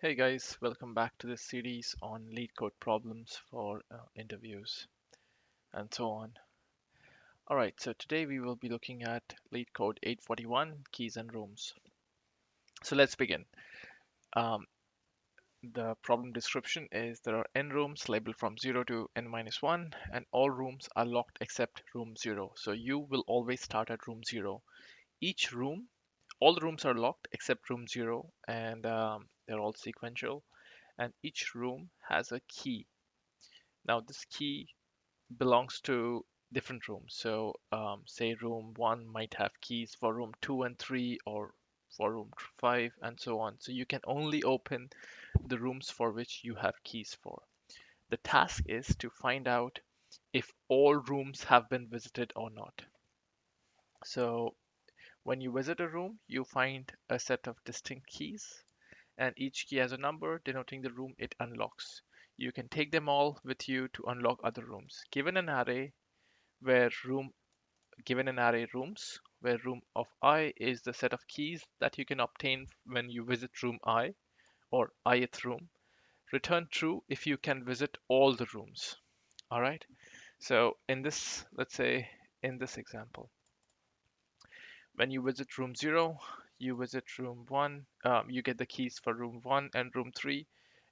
Hey guys, welcome back to this series on lead code problems for interviews and so on. Alright, so today we will be looking at lead code 841, keys and rooms. So let's begin. Um, the problem description is there are n rooms labeled from 0 to n minus 1 and all rooms are locked except room 0. So you will always start at room 0. Each room, all the rooms are locked except room 0 and they're all sequential and each room has a key. Now this key belongs to different rooms. So, say room 1 might have keys for room 2 and 3, or for room 5, and so on. So, you can only open the rooms for which you have keys for. The task is to find out if all rooms have been visited or not. So, when you visit a room, you find a set of distinct keys, and each key has a number denoting the room it unlocks. You can take them all with you to unlock other rooms. Where room Given an array rooms, where room of I is the set of keys that you can obtain when you visit room I or ith room, return true if you can visit all the rooms. All right. So in this, let's say in this example, when you visit room 0, you visit room 1, you get the keys for room 1 and room 3.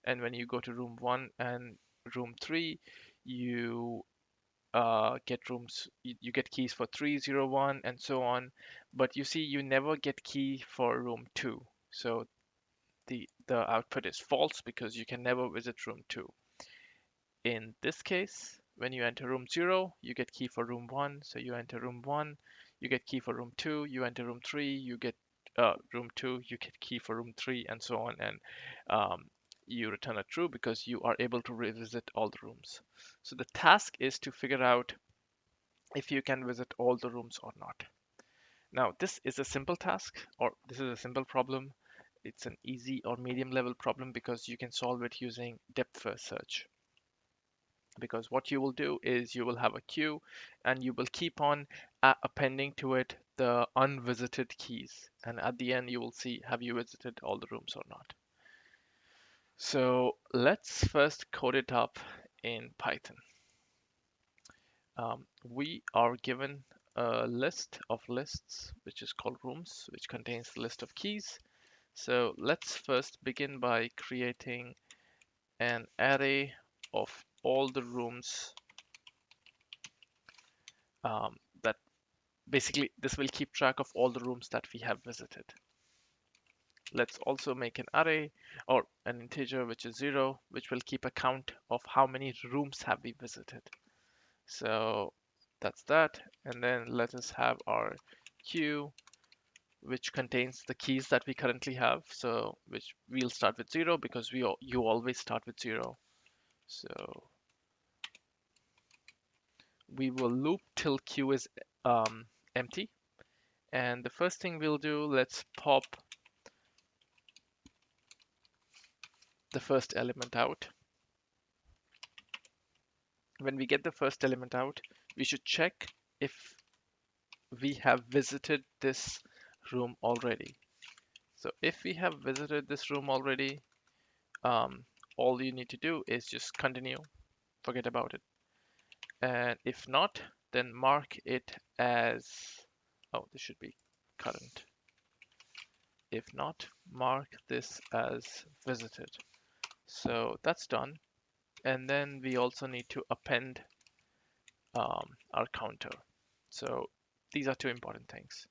And when you go to room 1 and room 3, you you get keys for 301 and so on, but you see you never get key for room 2, so the output is false because you can never visit room 2. In this case, when you enter room 0, you get key for room 1, so you enter room 1, you get key for room 2, you enter room 3, you get room 2, you get key for room 3, and so on, and you return a true because you are able to revisit all the rooms. So the task is to figure out if you can visit all the rooms or not. Now, this is a simple task, or this is a simple problem. It's an easy or medium level problem because you can solve it using depth first search. Because what you will do is you will have a queue and you will keep on appending to it the unvisited keys. And at the end, you will see have you visited all the rooms or not. So let's first code it up in Python. We are given a list of lists, which is called rooms, which contains the list of keys. So let's first begin by creating an array of all the rooms that basically this will keep track of all the rooms that we have visited. Let's also make an array or an integer which is 0, which will keep a count of how many rooms have we visited. So that's that. And then let us have our queue, which contains the keys that we currently have. So which we'll start with 0 because you always start with 0. So we will loop till queue is empty. And the first thing we'll do, let's pop the first element out. When we get the first element out, we should check if we have visited this room already. So if we have visited this room already, um, all you need to do is just continue, forget about it. And if not, then mark it as, oh, this should be current. If not, mark this as visited. So that's done. And then we also need to append our counter. So these are two important things.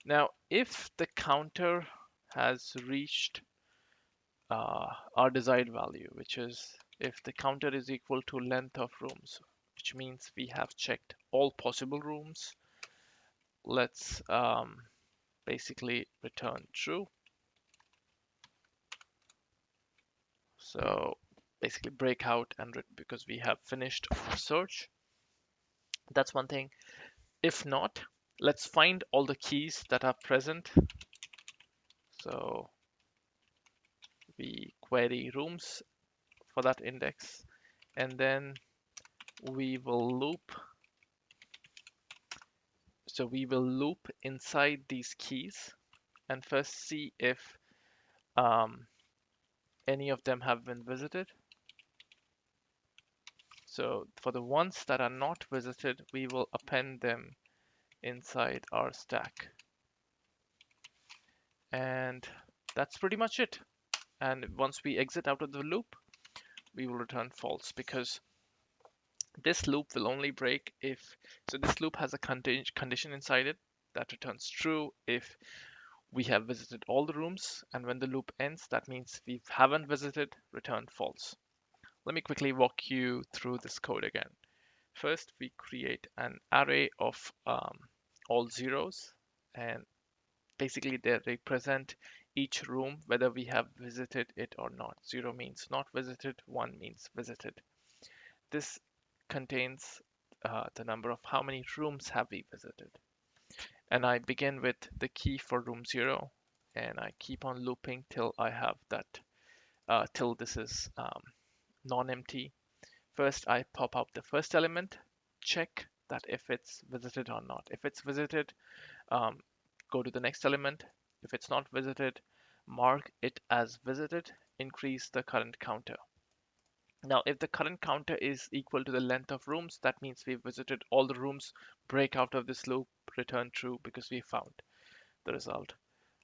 Now, if the counter has reached our desired value, which is if the counter is equal to length of rooms, which means we have checked all possible rooms, let's basically return true. So basically break out and because we have finished our search. That's one thing. If not, let's find all the keys that are present. So we query rooms for that index, and then we will loop. So we will loop inside these keys and first see if um, any of them have been visited. So for the ones that are not visited, we will append them inside our stack. And that's pretty much it. And once we exit out of the loop, we will return false because this loop will only break if, so this loop has a condition inside it that returns true if we have visited all the rooms, and when the loop ends, that means we haven't visited, return false. Let me quickly walk you through this code again. First, we create an array of all zeros, and basically they represent each room whether we have visited it or not. 0 means not visited, 1 means visited. This contains the number of how many rooms have we visited. And I begin with the key for room 0, and I keep on looping till I have that, till this is non-empty. First, I pop out the first element, check that if it's visited or not. If it's visited, um, go to the next element. If it's not visited, mark it as visited, increase the current counter. Now, if the current counter is equal to the length of rooms, that means we've visited all the rooms, break out of this loop, return true because we found the result.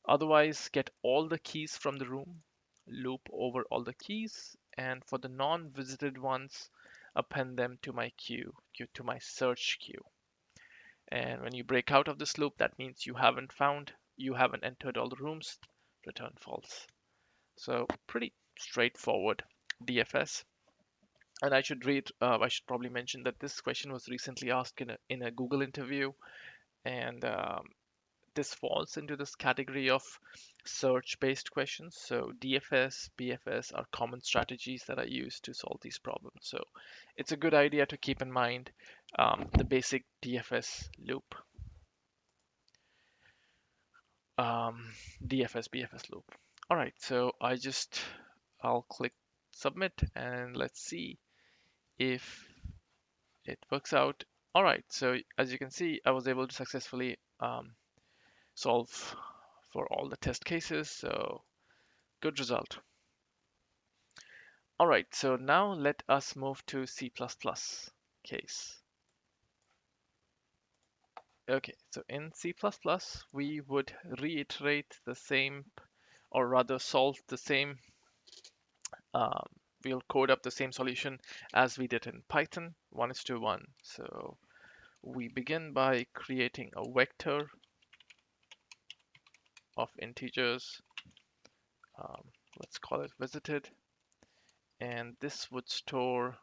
Otherwise, get all the keys from the room, loop over all the keys, and for the non-visited ones, append them to my queue, to my search queue. And when you break out of this loop, that means you haven't entered all the rooms, return false. So pretty straightforward DFS. And I should probably mention that this question was recently asked in a Google interview, and this falls into this category of search-based questions. So DFS, BFS are common strategies that are used to solve these problems. So it's a good idea to keep in mind the basic DFS loop, DFS, BFS loop. All right, so I'll click submit and let's see if it works out. All right, so as you can see, I was able to successfully solve for all the test cases, so good result. All right, so now let us move to C++ case. Okay, so in C++, we would reiterate the same, or rather solve the same, um, we'll code up the same solution as we did in Python, 1:1. So we begin by creating a vector of integers. Um, let's call it visited. And this would store,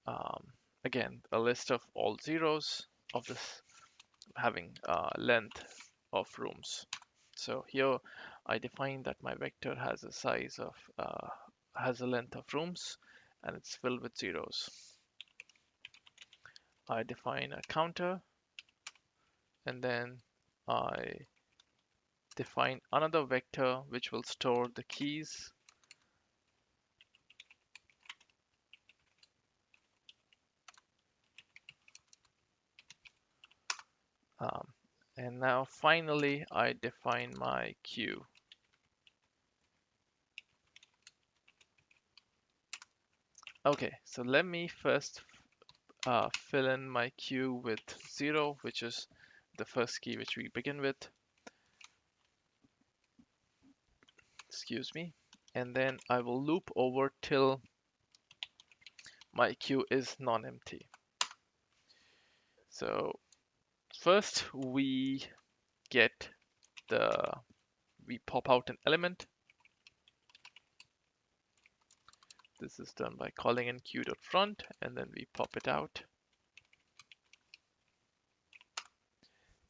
um, again, a list of all zeros of this having length of rooms. So here I define that my vector has a size of, has a length of rooms and it's filled with zeros. I define a counter and then I define another vector which will store the keys. Um, and now finally I define my queue. Okay, so let me first fill in my queue with 0, which is the first key which we begin with. Excuse me. And then I will loop over till my queue is non-empty. So first we get we pop out an element. This is done by calling in queue.front and then we pop it out.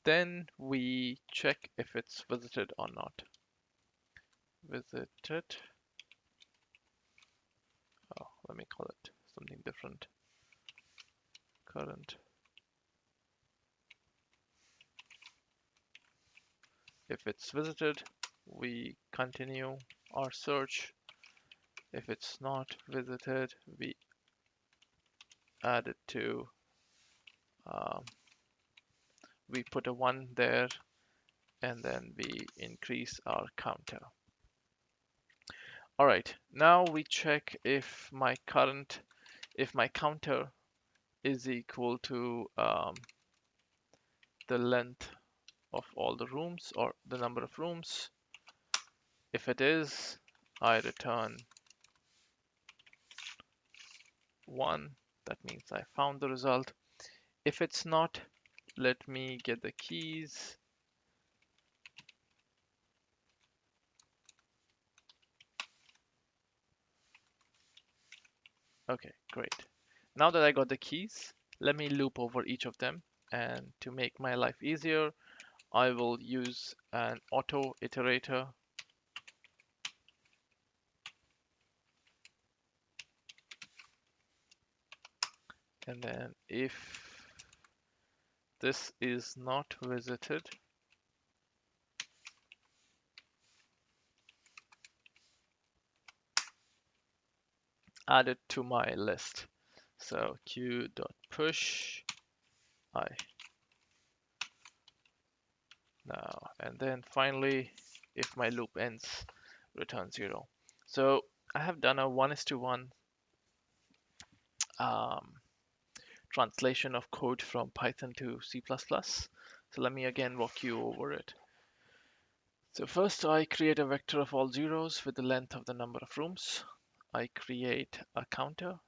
Then we check if it's visited or not. Visited. Oh, let me call it something different. Current. If it's visited, we continue our search. If it's not visited, we add it to, um, we put a 1 there, and then we increase our counter. All right, now we check if my counter is equal to the length of all the rooms or the number of rooms. If it is, I return 1. That means I found the result. If it's not, let me get the keys. Okay, great. Now that I got the keys, let me loop over each of them. And to make my life easier, I will use an auto iterator. And then if this is not visited, add it to my list. So queue.push I now, and then finally, if my loop ends, return 0. So I have done a 1:1 um, translation of code from Python to C++. So let me again walk you over it. So first I create a vector of all zeros with the length of the number of rooms. I create a counter.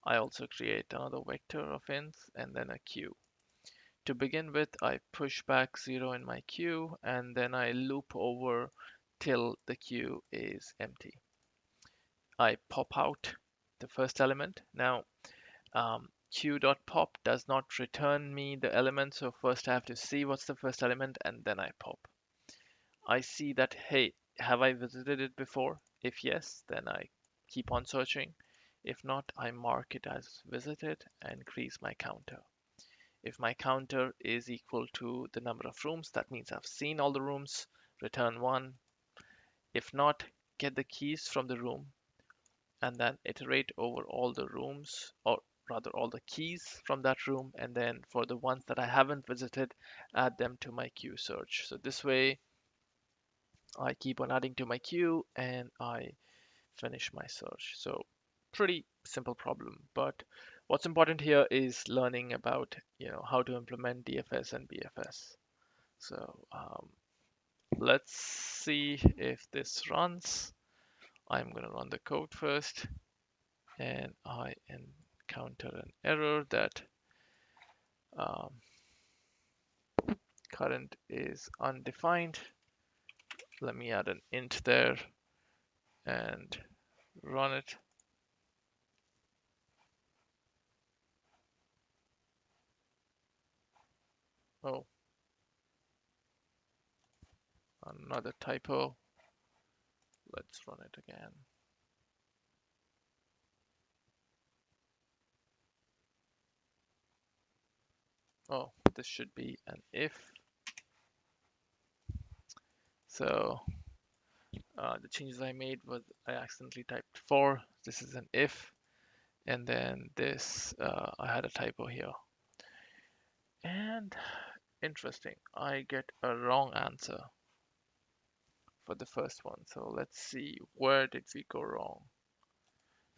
I also create another vector of ints and then a queue. To begin with, I push back 0 in my queue and then I loop over till the queue is empty. I pop out the first element. Now, queue.pop does not return me the element, so first I have to see what's the first element and then I pop. I see that, hey, have I visited it before? If yes, then I keep on searching. If not, I mark it as visited and increase my counter. If my counter is equal to the number of rooms, that means I've seen all the rooms, return 1. If not, get the keys from the room and then iterate over all the rooms, or rather all the keys from that room, and then for the ones that I haven't visited, add them to my queue search. So this way, I keep on adding to my queue and I finish my search. So pretty simple problem, but what's important here is learning about how to implement DFS and BFS. So let's see if this runs. I'm gonna run the code first, and I encounter an error that um, current is undefined. Let me add an int there and run it. Oh, another typo. Let's run it again. Oh, this should be an if. So the changes I made was I accidentally typed 4. This is an if. And then this, I had a typo here. And interesting, I get a wrong answer for the first one. So let's see, where did we go wrong?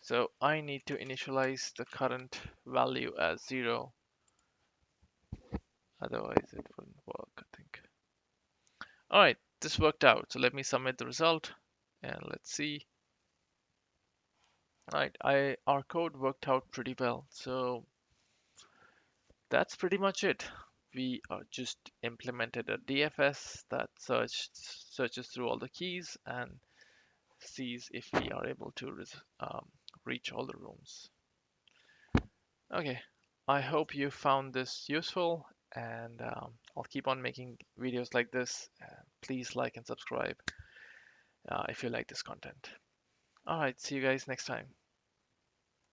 So I need to initialize the current value as 0. Otherwise it wouldn't work, I think. All right, this worked out. So let me submit the result and let's see. All right, our code worked out pretty well. So that's pretty much it. We just implemented a DFS that searches through all the keys and sees if we are able to reach all the rooms. Okay, I hope you found this useful, and I'll keep on making videos like this. Please like and subscribe if you like this content. All right, see you guys next time.